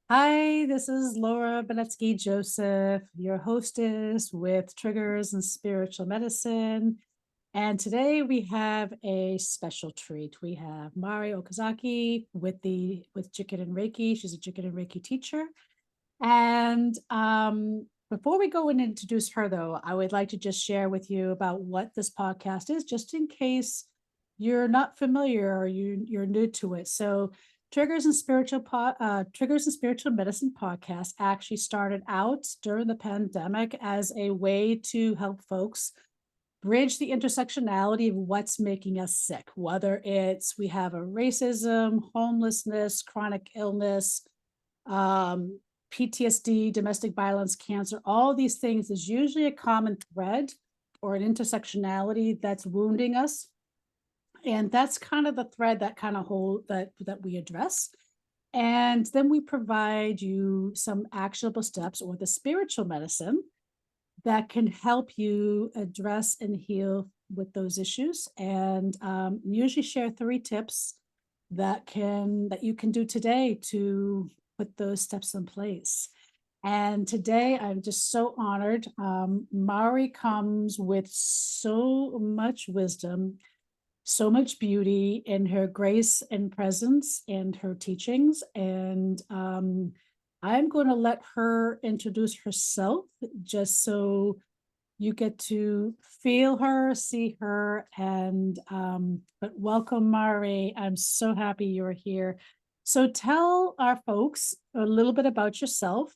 Hi, this is Laura Bonetzky-Joseph, your hostess with Triggers and Spiritual Medicine. And today we have a special treat. We have Mari Okazaki with Jikiden Reiki. She's a Jikiden Reiki teacher. And before we go and introduce her, though, I would like to just share with you about what this podcast is, just in case you're not familiar or you're new to it. So Triggers and Spiritual Medicine podcast actually started out during the pandemic as a way to help folks bridge the intersectionality of what's making us sick, whether it's we have a racism, homelessness, chronic illness, um, PTSD, domestic violence, cancer, all these things. Is usually a common thread or an intersectionality that's wounding us. And that's kind of the thread that kind of hold that we address. And then we provide you some actionable steps or the spiritual medicine that can help you address and heal with those issues. And usually share 3 tips that you can do today to put those steps in place. And today I'm just so honored. Mari comes with so much wisdom, so much beauty in her grace and presence and her teachings. And I'm going to let her introduce herself just so you get to feel her, see her, and but welcome, Mari. I'm so happy you're here. So tell our folks a little bit about yourself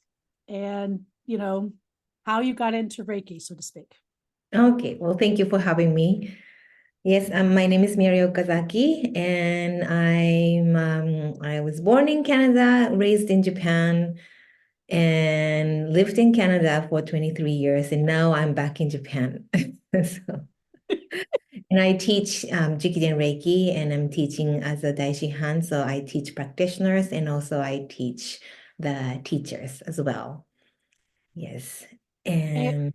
and how you got into Reiki, so to speak. Okay, well, thank you for having me. Yes, my name is Miri Okazaki, and I was born in Canada, raised in Japan, and lived in Canada for 23 years, and now I'm back in Japan. So, and I teach Jikiden Reiki, and I'm teaching as a Daishihan, so I teach practitioners, and also I teach the teachers as well. Yes, And and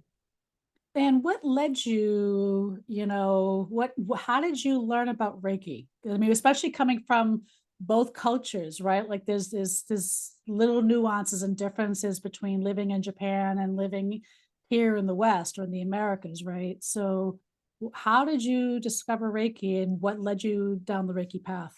And what led you, how did you learn about Reiki? I mean, especially coming from both cultures, right? Like there's little nuances and differences between living in Japan and living here in the West or in the Americas, right? So how did you discover Reiki and what led you down the Reiki path?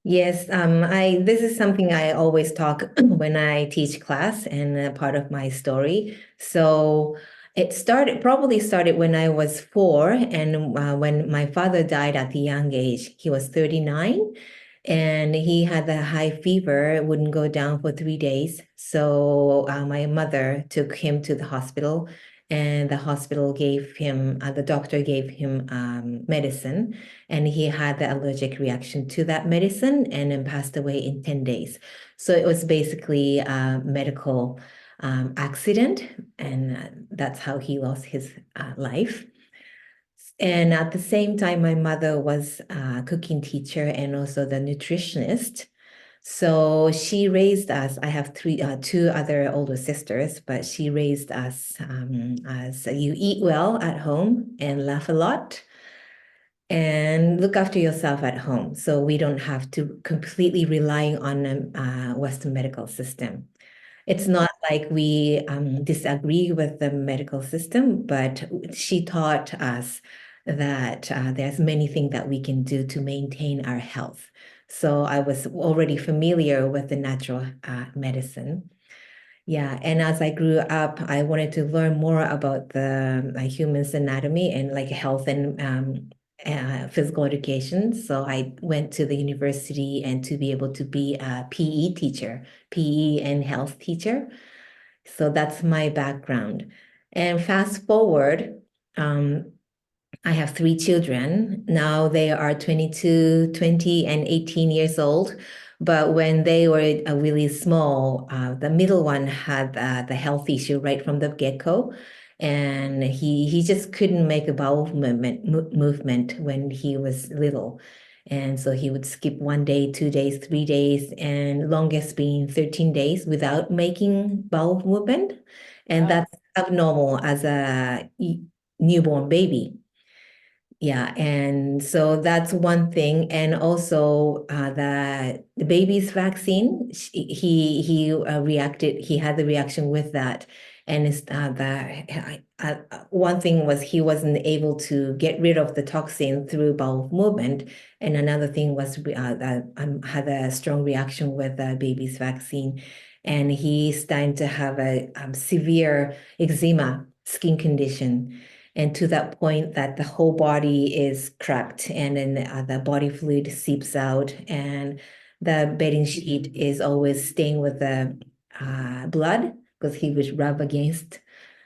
Yes, I this is something I always talk when I teach class and part of my story. So it probably started when I was 4, and when my father died at the young age. He was 39, and he had a high fever. It wouldn't go down for 3 days. So my mother took him to the hospital, and the doctor gave him medicine, and he had the allergic reaction to that medicine and then passed away in 10 days. So it was basically a medical accident, and that's how he lost his life. And at the same time, my mother was a cooking teacher and also the nutritionist. So she raised us. I have two other older sisters, but she raised us as you eat well at home and laugh a lot and look after yourself at home, so we don't have to completely rely on a Western medical system. It's not like we disagree with the medical system, but she taught us that there's many things that we can do to maintain our health. So I was already familiar with the natural medicine. Yeah, and as I grew up, I wanted to learn more about the human's anatomy and like health and physical education. So I went to the university and to be able to be a PE teacher, PE and health teacher. So that's my background. And fast forward, I have 3 children. Now they are 22, 20, and 18 years old. But when they were really small, the middle one had the health issue right from the get-go. And he just couldn't make a bowel movement when he was little. And so he would skip 1 day, 2 days, 3 days, and longest being 13 days without making bowel movement. And Wow. that's abnormal as a newborn baby. Yeah, and so that's one thing, and also the baby's vaccine. He reacted. He had the reaction with that, and it's one thing was he wasn't able to get rid of the toxin through bowel movement, and another thing was had a strong reaction with the baby's vaccine, and he's starting to have a severe eczema skin condition, and to that point that the whole body is cracked, and then the body fluid seeps out, and the bedding sheet is always stained with the blood because he would rub against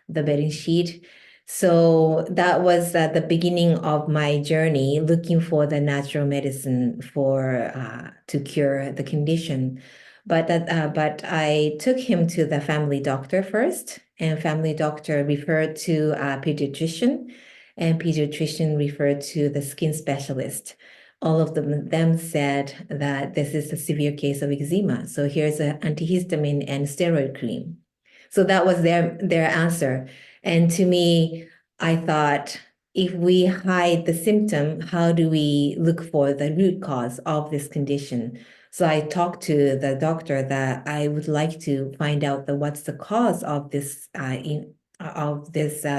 the bedding sheet. So that was the beginning of my journey looking for the natural medicine for to cure the condition. But I took him to the family doctor first, and family doctor referred to a pediatrician, and pediatrician referred to the skin specialist. All of them said that this is a severe case of eczema. So here's an antihistamine and steroid cream. So that was their answer. And to me, I thought, if we hide the symptom, how do we look for the root cause of this condition? So I talked to the doctor that I would like to find out what's the cause of this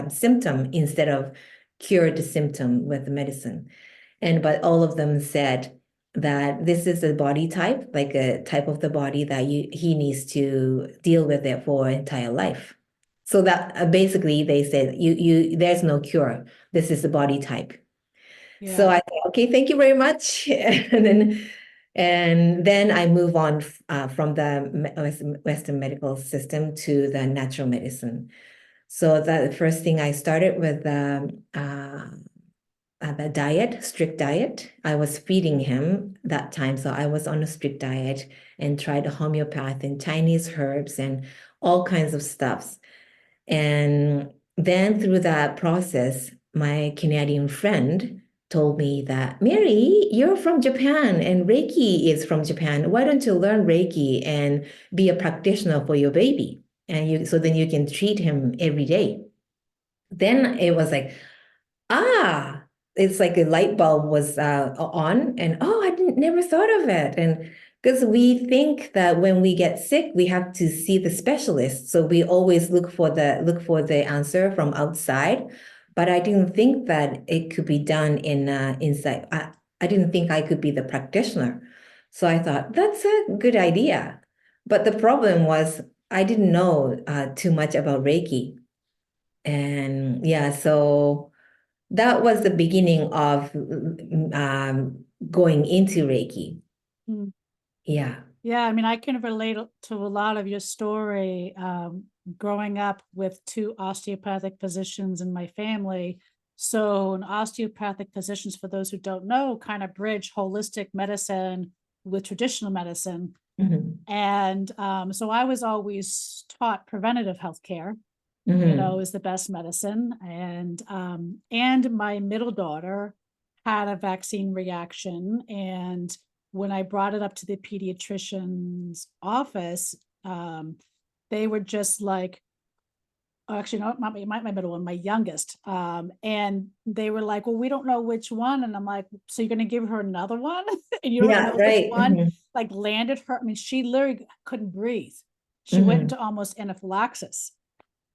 symptom instead of cure the symptom with the medicine. But all of them said that this is a body type, like a type of the body that he needs to deal with it for entire life. So that basically they said you there's no cure. This is the body type. So Yeah. I thought, okay, thank you very much. And then I move on from the Western medical system to the natural medicine. So the first thing I started with the diet, strict diet. I was feeding him that time, so I was on a strict diet and tried homeopath and Chinese herbs and all kinds of stuffs. And then through that process, my Canadian friend told me that, Mary, you're from Japan and Reiki is from Japan. Why don't you learn Reiki and be a practitioner for your baby? And so then you can treat him every day. Then it was like, ah, it's like a light bulb was on, and oh, I didn't never thought of it. And because we think that when we get sick, we have to see the specialist, so we always look for the answer from outside. But I didn't think that it could be done inside. I didn't think I could be the practitioner, so I thought that's a good idea. But the problem was I didn't know too much about Reiki, and yeah, so that was the beginning of going into Reiki. Mm. Yeah. Yeah, I mean, I can relate to a lot of your story. Growing up with two osteopathic physicians in my family. So, an osteopathic physicians, for those who don't know, kind of bridge holistic medicine with traditional medicine. Mhm. And so I was always taught preventative healthcare, Mhm. is the best medicine. And my middle daughter had a vaccine reaction. And when I brought it up to the pediatrician's office, they were just like, oh, actually, not my middle one, my youngest. And they were like, well, we don't know which one. And I'm like, so you're going to give her another one? And you don't Yeah, know which right. one? Mhm. Like landed her. I mean, she literally couldn't breathe. She went Mhm. into almost anaphylaxis.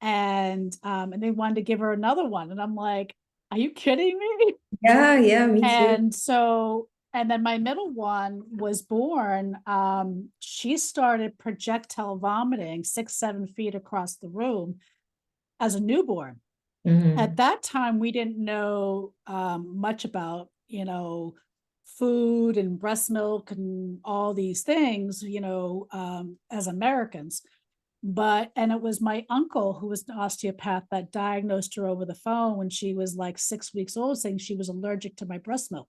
And they wanted to give her another one. And I'm like, are you kidding me? Yeah, yeah, me too. And then my middle one was born. She started projectile vomiting 6, 7 feet across the room as a newborn. At Mhm. that time, we didn't know much about, food and breast milk and all these things, as Americans. And it was my uncle who was an osteopath that diagnosed her over the phone when she was like 6 weeks old, saying she was allergic to my breast milk.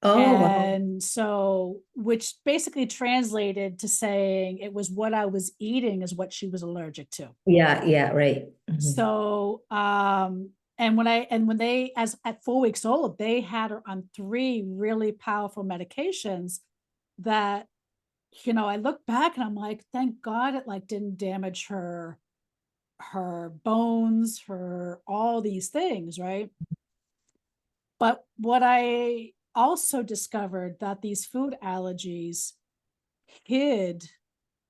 Oh, wow. And so, which basically translated to saying it was what I was eating is what she was allergic to. Yeah, yeah, right. Mhm. So, and when they, as at 4 weeks old, they had her on 3 really powerful medications that, I look back and I'm like, thank God it like didn't damage her bones, her all these things, right? But what I also discovered that these food allergies hid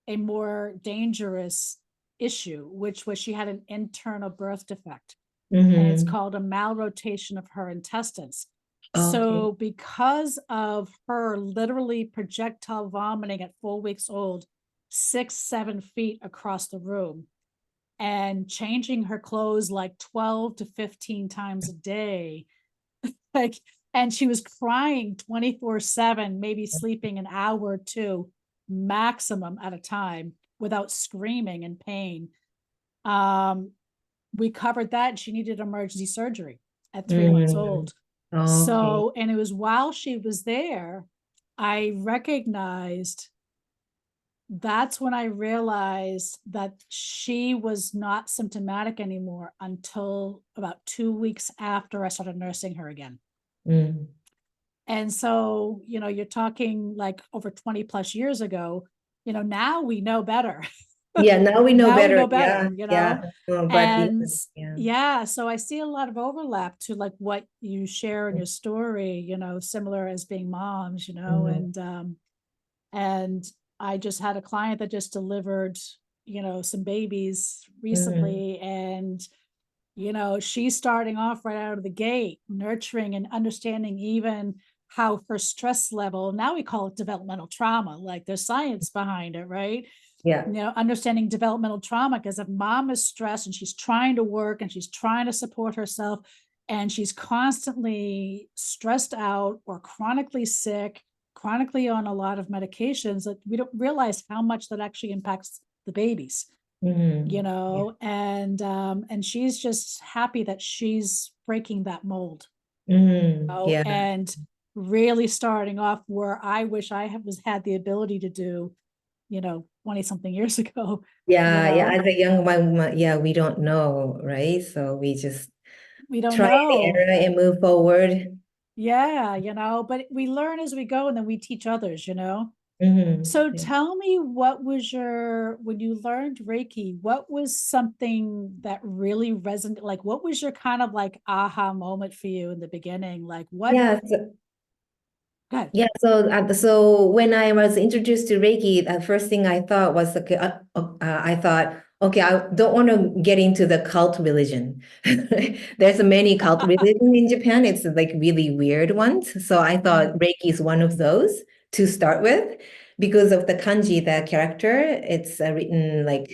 a more dangerous issue, which was she had an internal birth defect, and it's Mm-hmm. called a malrotation of her intestines. Okay. So, because of her literally projectile vomiting at 4 weeks old, 6, 7 feet across the room, and changing her clothes like 12 to 15 times a day, like, and she was crying 24/7, maybe sleeping an hour or two maximum at a time without screaming in pain. Um, we covered that. She needed emergency surgery at 3 months Mm. old. Okay. So, and it was while she was there, I recognized that's when I realized that she was not symptomatic anymore until about 2 weeks after I started nursing her again. Mm. And so, you're talking like over 20 plus years ago, now we know better. Yeah, now we know Now we better. know Yeah, better. yeah. But yeah, And yeah. yeah, so I see a lot of overlap to like what you share in your story, similar as being moms, Mhm. and I just had a client that just delivered, some babies Mhm. recently, and she's starting off right out of the gate, nurturing and understanding even how her stress level, now we call it developmental trauma, like there's science behind it, right? Yeah. Understanding developmental trauma, because if mom is stressed and she's trying to work and she's trying to support herself and she's constantly stressed out or chronically sick, chronically on a lot of medications, that we don't realize how much that actually impacts the babies, Mhm. Yeah. and she's just happy that she's breaking that mold, Yeah. and really starting off where I wish I had the ability to do, 20 something years ago, you Yeah, yeah. know, As a young one, yeah, we don't know, right? So we just we don't try the know. error and move forward. Yeah, but we learn as we go and then we teach others. So Yeah. tell me, what was when you learned Reiki, what was something that really resonated? Like, what was your kind of like aha moment for you in the beginning? Like, what? Yeah. So, Good. yeah, so when I was introduced to Reiki, the first thing I thought was okay, I thought, okay, I don't want to get into the cult religion. There's many cult religion in Japan. It's like really weird ones. So I thought Reiki is one of those to start with because of the kanji, the character. It's written like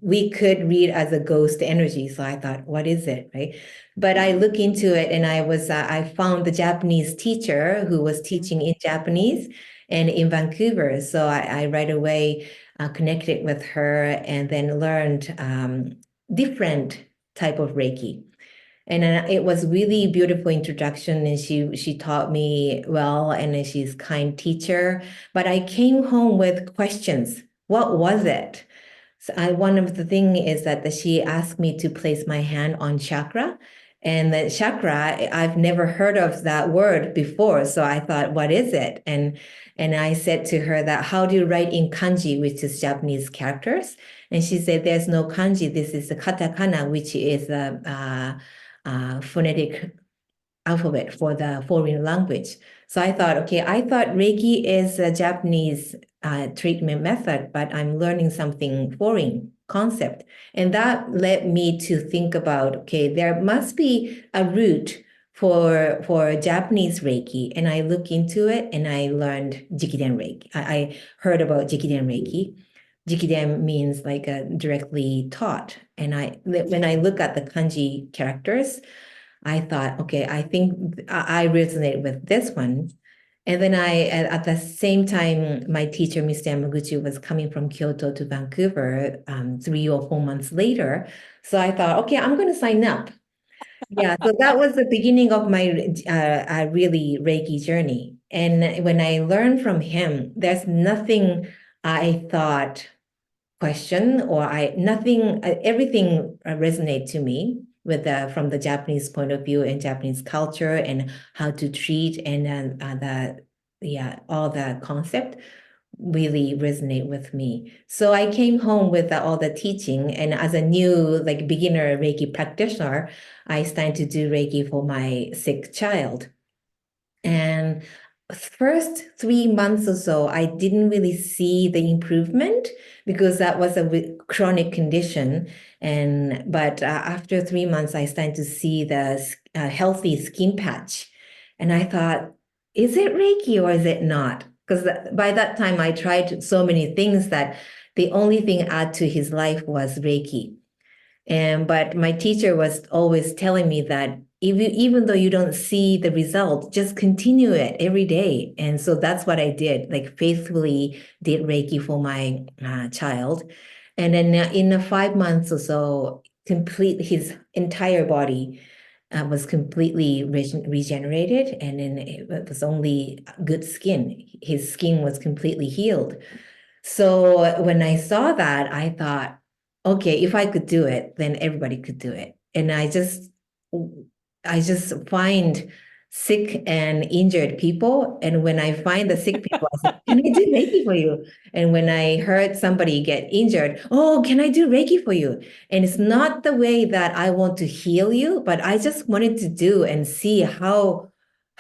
we could read as a ghost energy. So I thought, what is it, right? But I look into it and I found the Japanese teacher who was teaching in Japanese and in Vancouver. So I right away connected with her and then learned different type of Reiki. And it was really beautiful introduction, and she taught me well, and then she's kind teacher. But I came home with questions. What was it? So one of the thing is that she asked me to place my hand on chakra. And the chakra, I've never heard of that word before. So I thought, what is it? And I said to her that, how do you write in kanji, which is Japanese characters? And she said, there's no kanji. This is a katakana, which is a phonetic alphabet for the foreign language. So I thought, okay, I thought Reiki is a Japanese treatment method, but I'm learning something foreign concept. And that led me to think about, okay, there must be a root for Japanese Reiki. And I look into it and I learned Jikiden Reiki. I heard about Jikiden Reiki. Jikiden means like directly taught. And when I look at the kanji characters, I thought, okay, I think I resonate with this one. And then at the same time, my teacher, Mr. Yamaguchi, was coming from Kyoto to Vancouver 3 or 4 months later. So I thought, okay, I'm going to sign up. Yeah, so that was the beginning of my really Reiki journey. And when I learned from him, there's nothing I thought question or I nothing everything resonate to me with from the Japanese point of view and Japanese culture and how to treat and the yeah all the concept really resonate with me. So I came home with all the teaching, and as a new like beginner Reiki practitioner, I started to do Reiki for my sick child. And first 3 months or so, I didn't really see the improvement because that was a chronic condition. And but after 3 months, I started to see the healthy skin patch, and I thought, is it Reiki or is it not? Because by that time, I tried so many things that the only thing add to his life was Reiki. And but my teacher was always telling me that even though you don't see the result, just continue it every day. And so that's what I did, like faithfully did Reiki for my child. And then in the 5 months or so, complete his entire body was completely regenerated, and then it was only good skin. His skin was completely healed. So when I saw that, I thought, okay, if I could do it, then everybody could do it. And I just find sick and injured people. And when I find the sick people, I say, can I do Reiki for you? And when I heard somebody get injured, oh, can I do Reiki for you? And it's not the way that I want to heal you, but I just wanted to do and see how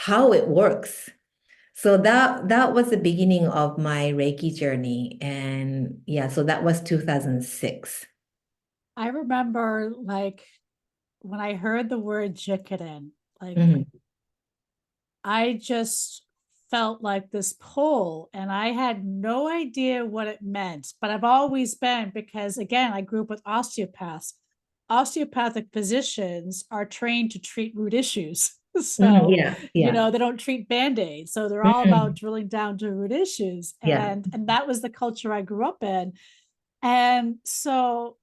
it works. So that was the beginning of my Reiki journey. And yeah, so that was 2006. I remember like when I heard the word Jikiden, like Mhm. I just felt like this pull and I had no idea what it meant. But I've always been, because again, I grew up with osteopaths. Osteopathic physicians are trained to treat root issues. Mhm. So, Yeah, yeah. they don't treat band-aids. So they're all about Mhm. drilling down to root issues. Yeah. And that was the culture I grew up in. And so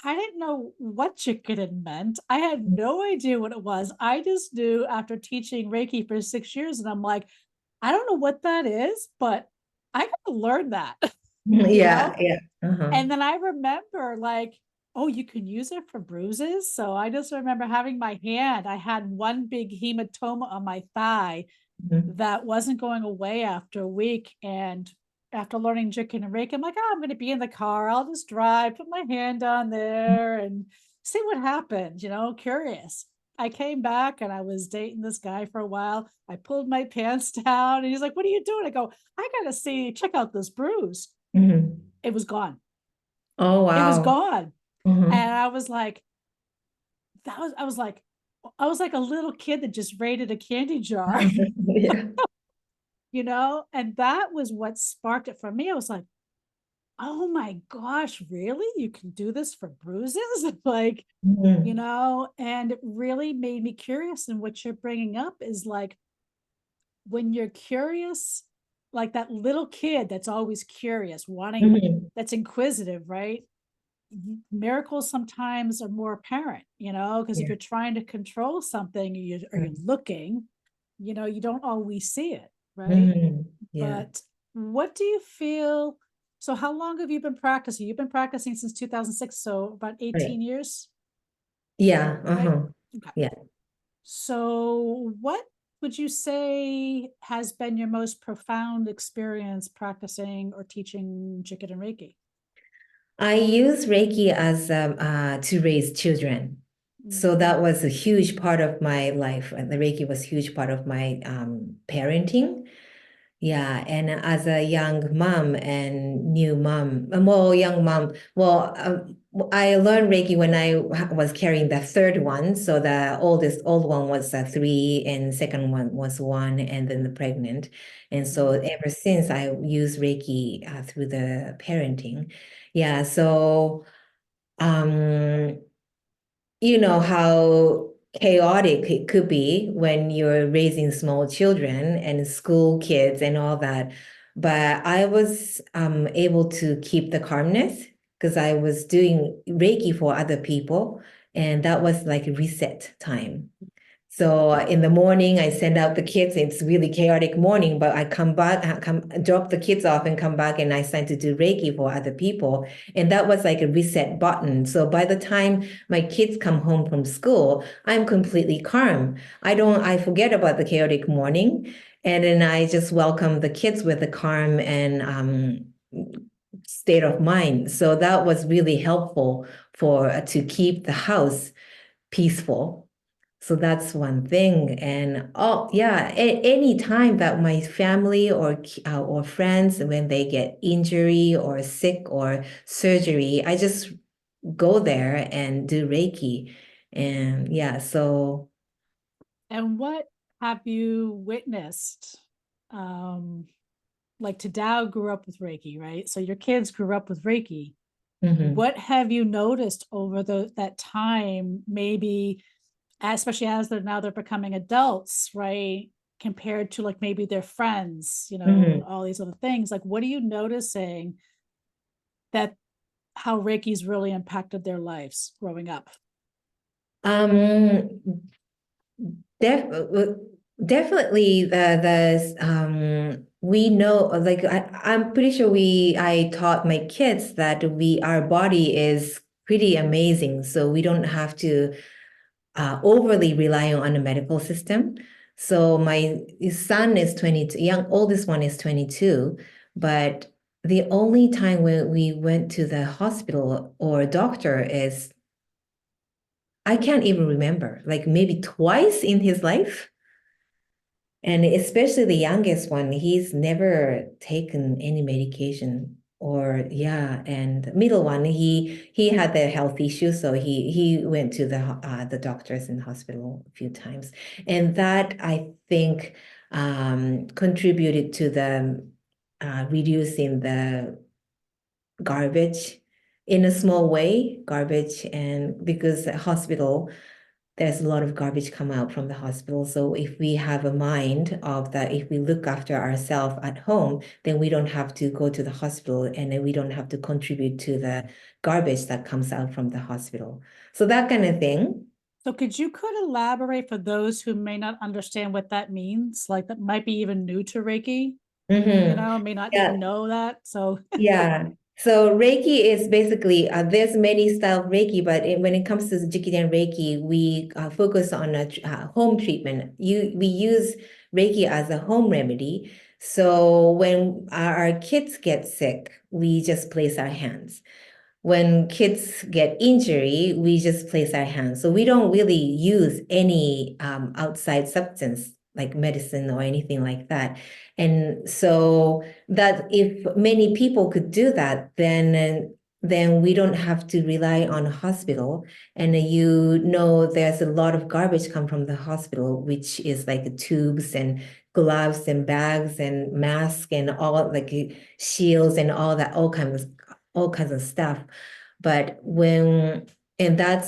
I didn't know what Jikiden meant. I had no idea what it was. I just knew after teaching Reiki for 6 years, and I'm like, I don't know what that is, but I gotta learn that, you Yeah, know? yeah. Uh-huh. And then I remember like, oh, you can use it for bruises. So I just remember having my hand, I had one big hematoma on my thigh Mhm. that wasn't going away after a week. And after learning Jikin and Reiki, I'm like, oh, I'm going to be in the car. I'll just drive, put my hand on there and see what happens, curious. I came back and I was dating this guy for a while. I pulled my pants down and he's like, what are you doing? I go, I got to check out this bruise. Mhm. It was gone. Oh, It was wow. gone. And Mhm. I was like, I was like a little kid that just raided a candy jar, Yeah. and that was what sparked it for me. I was like, oh my gosh, really? You can do this for bruises? Like, Mhm. and it really made me curious. And what you're bringing up is like when you're curious, like that little kid that's always curious, Mhm. that's inquisitive, right? Miracles sometimes are more apparent, because if Yeah. you're trying to control something, you're looking, you don't always see it, right? Mhm. Yeah. But what do you feel? So, how long have you been practicing? You've been practicing since 2006, so about Right. 18 years, Yeah. right? Uh-huh. Okay. Yeah. So, what would you say has been your most profound experience practicing or teaching Jikiden Reiki? I use Reiki as to raise children. So Mm, that was a huge part of my life. And the Reiki was a huge part of my parenting. Yeah, and as a young mom and new mom, well, young mom, well, I learned Reiki when I was carrying the third one. So the old one was 3, and second one was 1, and then the pregnant. And so mm, ever since I use Reiki through the parenting. Yeah, so um, you know how chaotic it could be when you're raising small children and school kids and all that. But I was able to keep the calmness because I was doing Reiki for other people, and that was like a reset time. So in the morning, I send out the kids. It's really chaotic morning, but I come back, I come drop the kids off and come back, and I start to do Reiki for other people. And that was like a reset button. So by the time my kids come home from school, I'm completely calm. I forget about the chaotic morning. And then I just welcome the kids with a calm and state of mind. So that was really helpful for to keep the house peaceful. So that's one thing. And oh yeah, any time that my family or friends when they get injury or sick or surgery, I just go there and do Reiki. And yeah, so And what have you witnessed? Like Tadao grew up with Reiki, right? So your kids grew up with Reiki. mhm. What have you noticed over that time, maybe especially as they're becoming adults, right? Compared to like maybe their friends, Mhm. all these other things. Like, what are you noticing that how Reiki's really impacted their lives growing up? Um, def definitely we know like I'm pretty sure I taught my kids that our body is pretty amazing, so we don't have to overly rely on the medical system. So my son is 22, oldest one is 22, but the only time when we went to the hospital or doctor is I can't even remember, like maybe twice in his life. And especially the youngest one, he's never taken any medication or yeah, and middle one, he had the health issue, so he went to the doctors in the hospital a few times. And that I think contributed to the reducing the garbage in a small way, garbage and because the hospital there's a lot of garbage come out from the hospital. So if we have a mind of that, if we look after ourselves at home, then we don't have to go to the hospital and then we don't have to contribute to the garbage that comes out from the hospital. So that kind of thing. So could elaborate for those who may not understand what that means, like that might be even new to Reiki, may not even Yeah, know that. So yeah. So Reiki is basically there's many style of Reiki, but when it comes to Jikiden Reiki, we focus on a home treatment. We use Reiki as a home remedy. So when our kids get sick, we just place our hands. When kids get injury, we just place our hands. So we don't really use any outside substance like medicine or anything like that. And so that if many people could do that, then we don't have to rely on a hospital. And there's a lot of garbage come from the hospital, which is like tubes and gloves and bags and masks and all like shields and all kinds of stuff. But when and that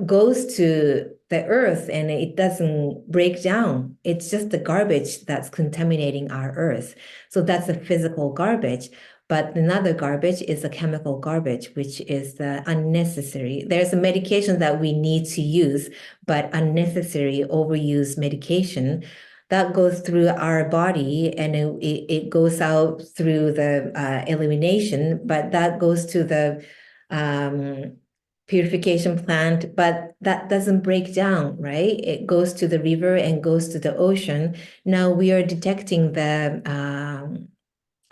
goes to the earth and it doesn't break down. It's just the garbage that's contaminating our earth. So that's a physical garbage. But another garbage is a chemical garbage, which is the unnecessary. There's a medication that we need to use, but unnecessary overuse medication that goes through our body and it goes out through the elimination, but that goes to the um, purification plant, but that doesn't break down, right? It goes to the river and goes to the ocean. Now we are detecting the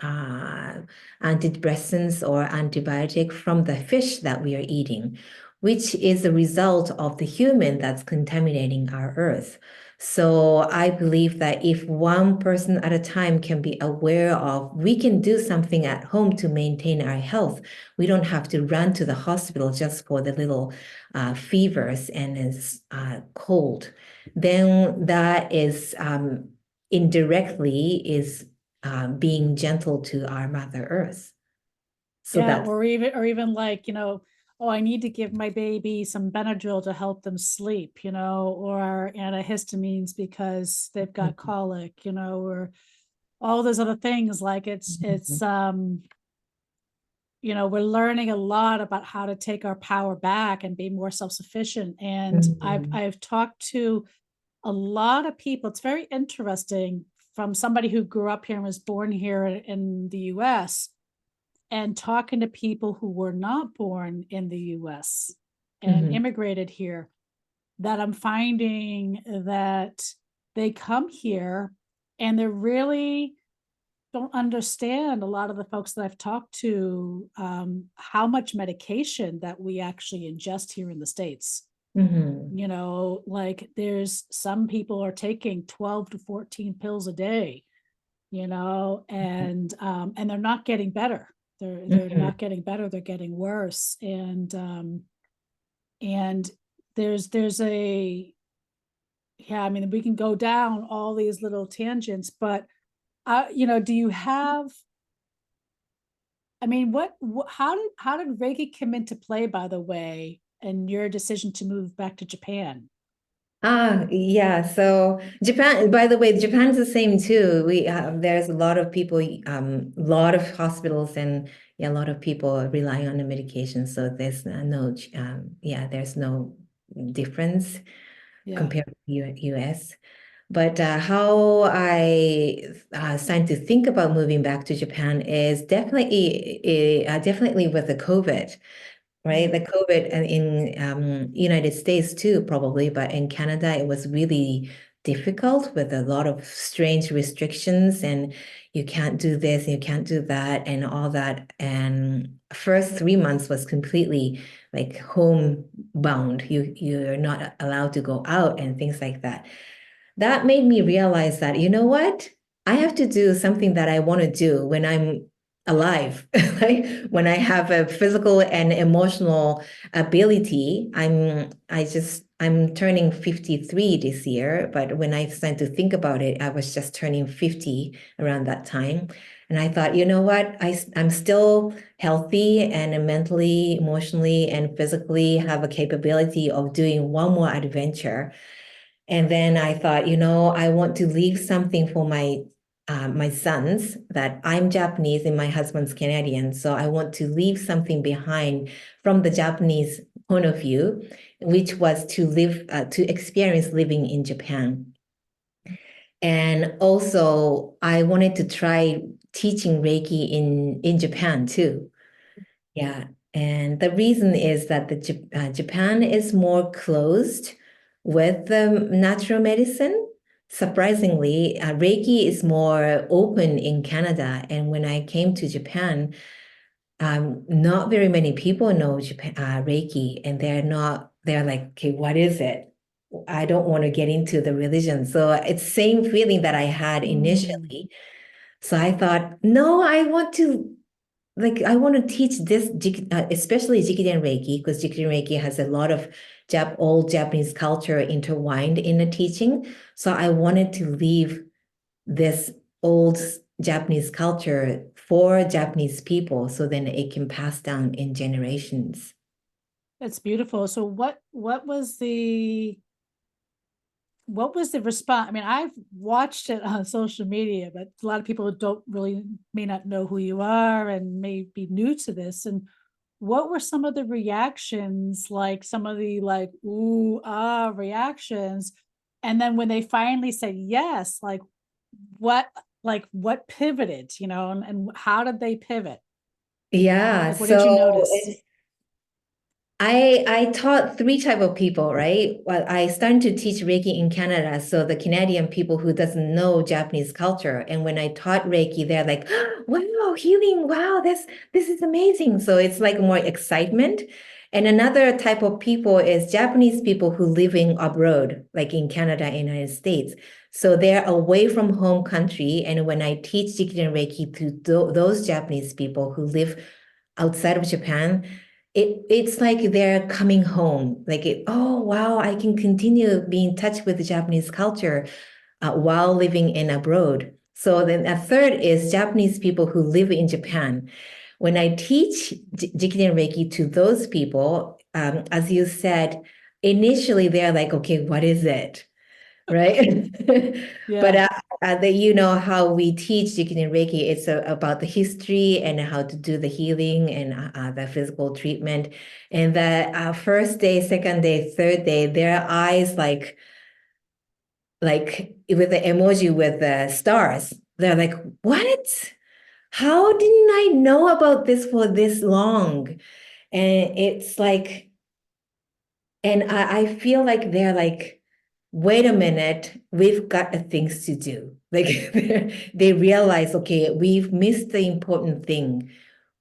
uh, antidepressants or antibiotic from the fish that we are eating, which is a result of the human that's contaminating our earth. So I believe that if one person at a time can be aware of, we can do something at home to maintain our health. We don't have to run to the hospital just for the little fevers and it's cold. Then that is indirectly is being gentle to our Mother Earth. So yeah, that's or even like, oh, I need to give my baby some Benadryl to help them sleep, or antihistamines because they've got colic, or all those other things. Like we're learning a lot about how to take our power back and be more self-sufficient. And I've Mhm. I've talked to a lot of people. It's very interesting from somebody who grew up here and was born here in the US, and talking to people who were not born in the US and Mhm. immigrated here, that I'm finding that they come here and they really don't understand, a lot of the folks that I've talked to, how much medication that we actually ingest here in the States. Mhm. You know, like there's some people are taking 12 to 14 pills a day, you know, and they're not getting better. They're Mhm. not getting better, they're getting worse. And there's a yeah, I mean, we can go down all these little tangents, but you know, do you have, I mean, how did Reiki come into play, by the way, and your decision to move back to Japan? Yeah. So Japan, by the way, Japan's the same too. There's a lot of people, a lot of hospitals and yeah, a lot of people are relying on the medication. So there's yeah, there's no difference Yeah. compared to US. But how I started to think about moving back to Japan is definitely with the COVID, right? The Mm, COVID and in United States too, probably, but in Canada, it was really difficult with a lot of strange restrictions and you can't do this, you can't do that, and all that. And first 3 months was completely like homebound. You're not allowed to go out and things like that. That made me realize that, you know what? I have to do something that I want to do when I'm alive, like when I have a physical and emotional ability. I'm turning 53 this year, but when I started to think about it, I was just turning 50 around that time. And I thought, you know what? I'm still healthy and mentally, emotionally, and physically have a capability of doing one more adventure. And then I thought, I want to leave something for my sons, that I'm Japanese and my husband's Canadian. So I want to leave something behind from the Japanese point of view, which was to experience living in Japan. And also I wanted to try teaching Reiki in Japan too. Yeah, and the reason is that Japan is more closed with natural medicine. Surprisingly, Reiki is more open in Canada. And when I came to Japan, not very many people know Reiki, and they're like, okay, what is it? I don't want to get into the religion. So it's same feeling that I had mm, initially. So I thought, no, I want to teach this, especially Jikiden Reiki, because Jikiden Reiki has a lot of old Japanese culture intertwined in the teaching. So I wanted to leave this old Japanese culture for Japanese people, so then it can pass down in generations. that's beautiful. So what was the response? I mean, I've watched it on social media, but a lot of people don't really may not know who you are and may be new to this. And what were some of the reactions, like some of the like ooh ah reactions? And then when they finally said yes, what what pivoted, you know, and how did they pivot? Yeah, Like what did you so notice? I taught three type of people, right? Well, I started to teach Reiki in Canada, so the Canadian people who doesn't know Japanese culture. And when I taught Reiki, they're like, "Wow, healing! Wow, this is amazing!" So it's like more excitement. And another type of people is Japanese people who live in abroad, like in Canada and United States. So they're away from home country. And when I teach Jikiden Reiki to those Japanese people who live outside of Japan, it's like they're coming home. Oh wow, I can continue being in touch with the Japanese culture while living in abroad. So then a third is Japanese people who live in Japan. When I teach Jikiden Reiki to those people, as you said, initially they're like, okay, what is it? Right? But Yeah, you know how we teach Jikiden Reiki, it's about the history and how to do the healing and the physical treatment. And the first day, second day, third day, their eyes like with the emoji with the stars. They're like, what? How didn't I know about this for this long? And it's like, and I feel like they're like wait a minute, we've got things to do. Like they realize, okay, we've missed the important thing.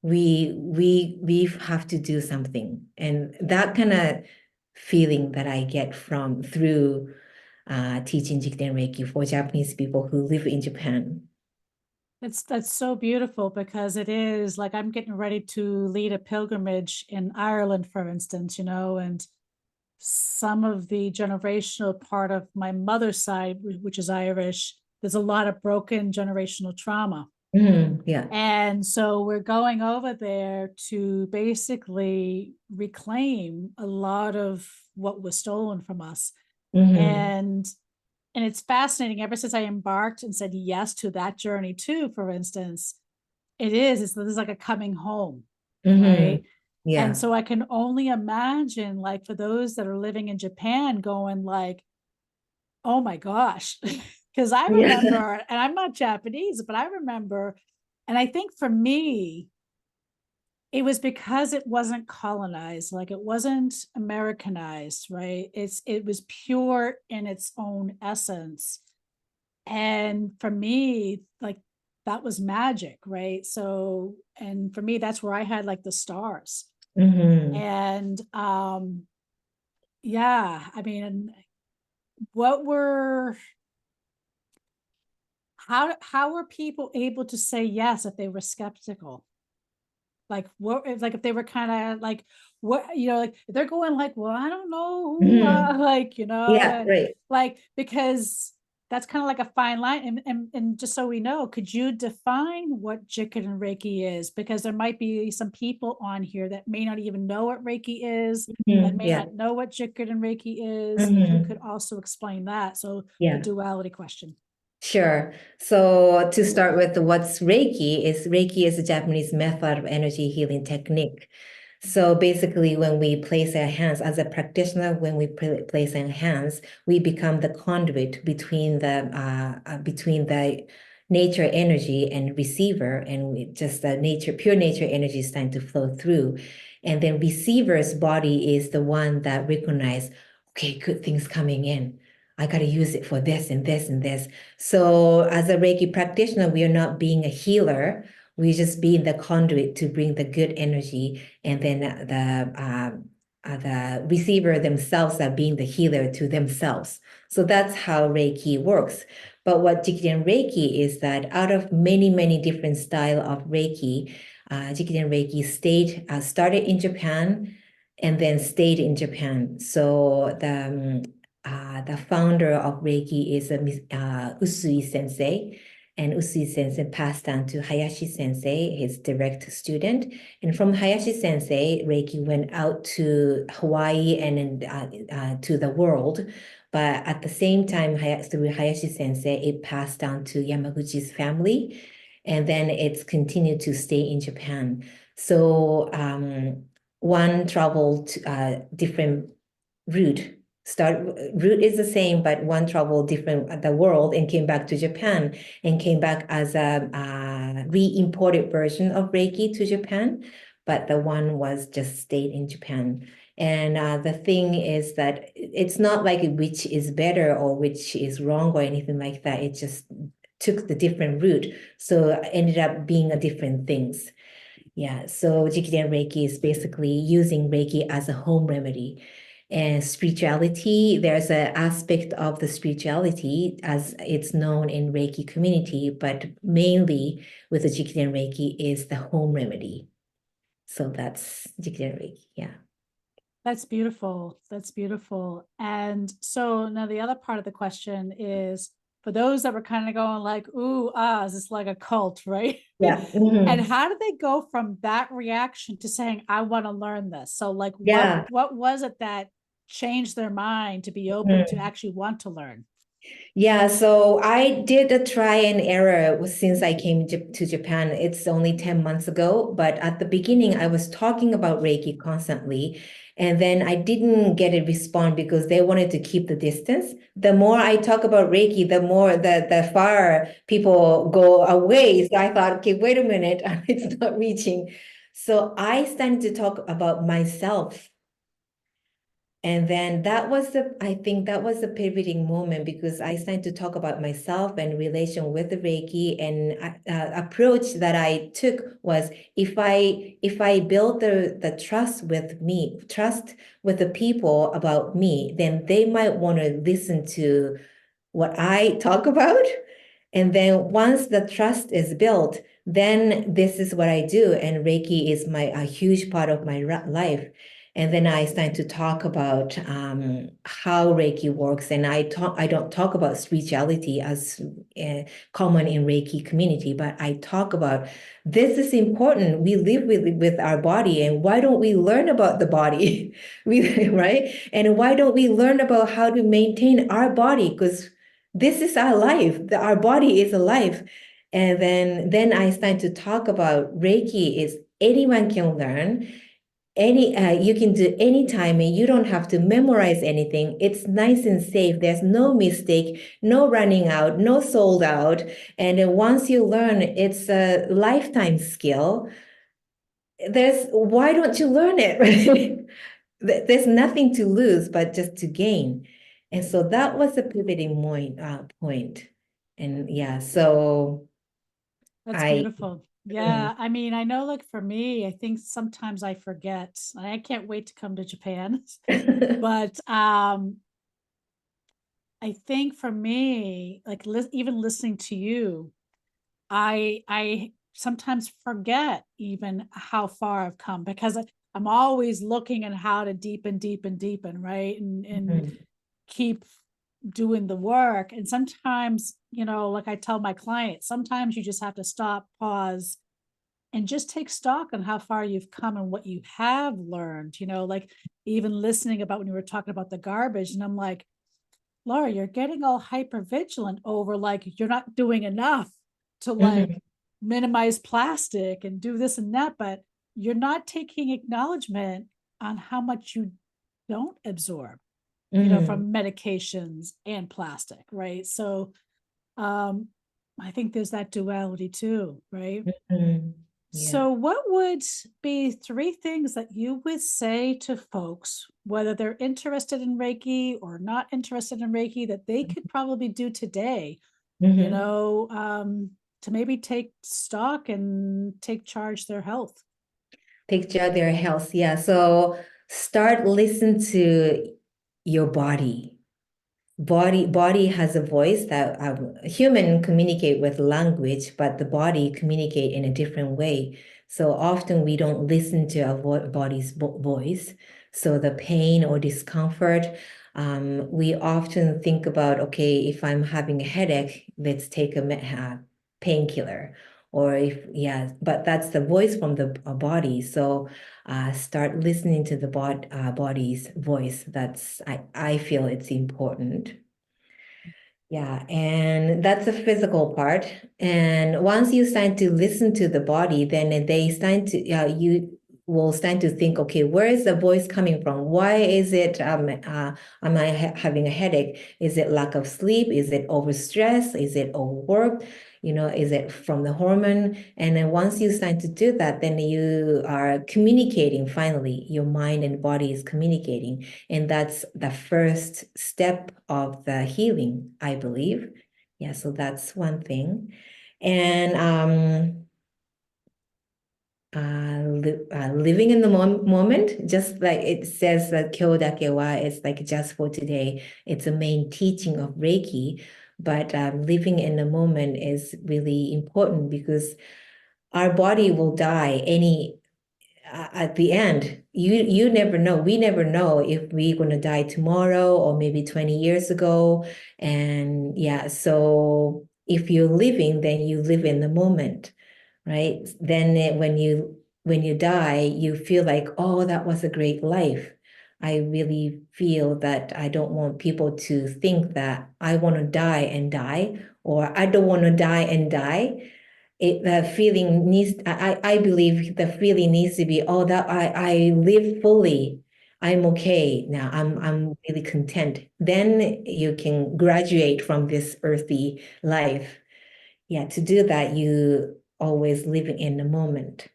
We have to do something. And that kind of feeling that I get from through teaching Jikiden Reiki for Japanese people who live in Japan. That's so beautiful because it is like I'm getting ready to lead a pilgrimage in Ireland, for instance, and some of the generational part of my mother's side, which is Irish, there's a lot of broken generational trauma. Yeah. And so we're going over there to basically reclaim a lot of what was stolen from us. Hmm. And it's fascinating. Ever since I embarked and said yes to that journey too, for instance, it's like a coming home, Hmm. right? And Yeah. so I can only imagine, like, for those that are living in Japan going like, oh my gosh. Because I Yeah. remember, and I'm not Japanese, but I remember, and I think for me, it was because it wasn't colonized, like it wasn't Americanized, right? It was pure in its own essence. And for me, like, that was magic, right? So, and for me, that's where I had like the stars. Hmm. And yeah, I mean, what were how were people able to say yes if they were skeptical? Like, what if, like, if they were kind of like, what, like if they're going like, well, I don't know who, Hmm. like, Yeah, and right. like, because that's kind of like a fine line. And just so we know, could you define what Jikiden Reiki is? Because there might be some people on here that may not even know what Reiki is, that may Yeah. not know what Jikiden Reiki is. If you could Hmm. also explain that. So the Yeah. duality question. Sure. So to start with, what's Reiki is a Japanese method of energy healing technique. So basically, when we place our hands as a practitioner, when we place our hands, we become the conduit between the nature energy and receiver, and just the pure nature energy is starting to flow through. And then receiver's body is the one that recognize, okay, good things coming in. I got to use it for this and this and this. So as a Reiki practitioner, we are not being a healer. We just being the conduit to bring the good energy, and then the receiver themselves are being the healer to themselves. So that's how Reiki works. But what Jikiden Reiki is that out of many, many different style of Reiki, Jikiden Reiki started in Japan and then stayed in Japan. So the founder of Reiki is Usui Sensei, and Usui Sensei passed down to Hayashi Sensei, his direct student. And from Hayashi Sensei, Reiki went out to Hawaii and to the world. But at the same time, through Hayashi Sensei, it passed down to Yamaguchi's family, and then it's continued to stay in Japan. So one traveled different route. Route is the same, but one traveled different the world and came back to Japan and came back as a re-imported version of Reiki to Japan, but the one was just stayed in Japan. And the thing is that it's not like which is better or which is wrong or anything like that. It just took the different route, so ended up being a different things. Yeah, so Jikiden Reiki is basically using Reiki as a home remedy. And spirituality, there's an aspect of the spirituality as it's known in Reiki community, but mainly with the Jikiden Reiki is the home remedy. So that's Jikiden Reiki, yeah. That's beautiful. That's beautiful. And so now the other part of the question is for those that were kind of going like, ooh, is this like a cult, right? Yeah. And Mhm. how did they go from that reaction to saying, I want to learn this? So like Yeah. what was it that changed their mind to be open to Mhm. actually want to learn? Yeah, so I did a try and error since I came to Japan. It's only 10 months ago, but at the beginning, I was talking about Reiki constantly. And then I didn't get a response because they wanted to keep the distance. The more I talk about Reiki, the more the far people go away. So I thought, okay, wait a minute, it's not reaching. So I started to talk about myself And then I think that was the pivoting moment because I started to talk about myself and relation with the Reiki. And approach that I took was if I build the trust with the people about me, then they might want to listen to what I talk about. And then once the trust is built, then this is what I do. And Reiki is a huge part of my life. And then I started to talk about how Reiki works. And I don't talk about spirituality as common in Reiki community, but I talk about this is important. We live with our body, and why don't we learn about the body? Right? And why don't we learn about how to maintain our body? Because this is our life. Our body is alive. And then I started to talk about Reiki is anyone can learn. You can do anytime and you don't have to memorize anything. It's nice and safe. There's no mistake, no running out, no sold out. And then once you learn, it's a lifetime skill. Why don't you learn it? Right? There's nothing to lose, but just to gain. And so that was a pivoting point. And yeah, so That's I, beautiful. mm, Yeah, I mean, I know like for me, I think sometimes I forget. I can't wait to come to Japan. But I think for me, like even listening to you, I sometimes forget even how far I've come because I'm always looking at how to deepen, right? And Mhm, keep doing the work. And sometimes, like I tell my clients, sometimes you just have to stop, pause, and just take stock on how far you've come and what you have learned, like even listening about when you were talking about the garbage. And I'm like, Laura, you're getting all hyper vigilant over like you're not doing enough to mhm, like minimize plastic and do this and that, but you're not taking acknowledgement on how much you don't absorb, mhm, from medications and plastic, right? So um I think there's that duality too, right? mhm. Yeah. So, what would be three things that you would say to folks, whether they're interested in Reiki or not interested in Reiki, that they could probably do today, you Mhm. know, um, to maybe take stock and take charge their health? Take care of their health. Yeah. So start listen to your body. Body has a voice that human communicate with language, but the body communicate in a different way. So often we don't listen to our body's voice. So the pain or discomfort, we often think about, okay, if I'm having a headache, let's take a painkiller. Or if, yeah, but that's the voice from the body. So start listening to the body's voice. I feel it's important. Yeah, and that's the physical part. And once you start to listen to the body, then you will start to think, okay, where is the voice coming from? Why is it, am I having a headache? Is it lack of sleep? Is it overstress? Is it overwork? Is it from the hormone? And then once you start to do that, then you are communicating finally. Your mind and body is communicating. And that's the first step of the healing, I believe. Yeah, so that's one thing. And living in the moment, just like it says that Kyodake wa is like just for today. It's a main teaching of Reiki, but living in the moment is really important because our body will die at the end. You never know. We never know if we're going to die tomorrow or maybe 20 years ago. And yeah, so if you're living, then you live in the moment, right? Then when you die, you feel like, oh, that was a great life. I really feel that I don't want people to think that I want to die and die, or I don't want to die and die. The feeling needs, I believe the feeling needs to be, oh, that I live fully. I'm okay now. I'm really content. Then you can graduate from this earthy life. Yeah, to do that, you always living in the moment.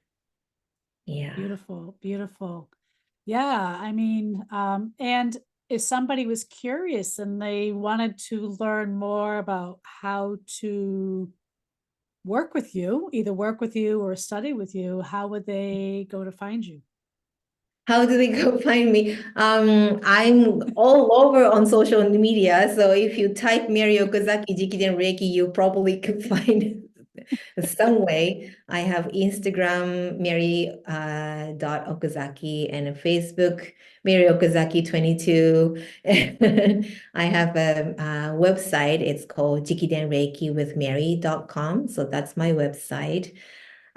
Yeah. Beautiful, beautiful. Yeah, I mean, and if somebody was curious and they wanted to learn more about how to work with you, either work with you or study with you, how would they go to find you? How do they go find me? I'm all over on social media. So if you type Mary Okazaki Jikiden Reiki, you probably could find some way. I have Instagram, Mary dot Okazaki, and a Facebook, Mary Okazaki 22. I have a website. It's called Jikiden Reiki with Mary.com. So that's my website.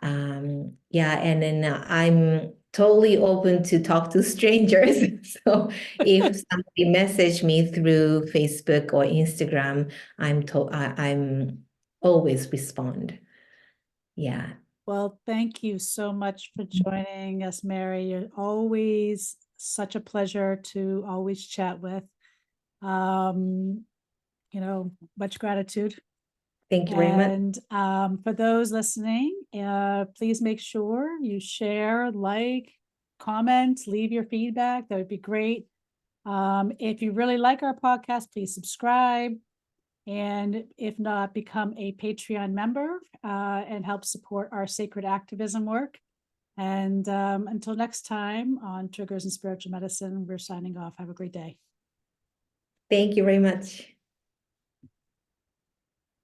Yeah, and then I'm totally open to talk to strangers. So if somebody message me through Facebook or Instagram, I'm always respond. Yeah. Well, thank you so much for joining us, Mary. You're always such a pleasure to always chat with. Um, much gratitude. Thank you very much. And for those listening, please make sure you share, like, comment, leave your feedback. That would be great. If you really like our podcast, please subscribe. And if not, become a Patreon member and help support our sacred activism work. And until next time on Triggers and Spiritual Medicine, we're signing off. Have a great day. Thank you very much.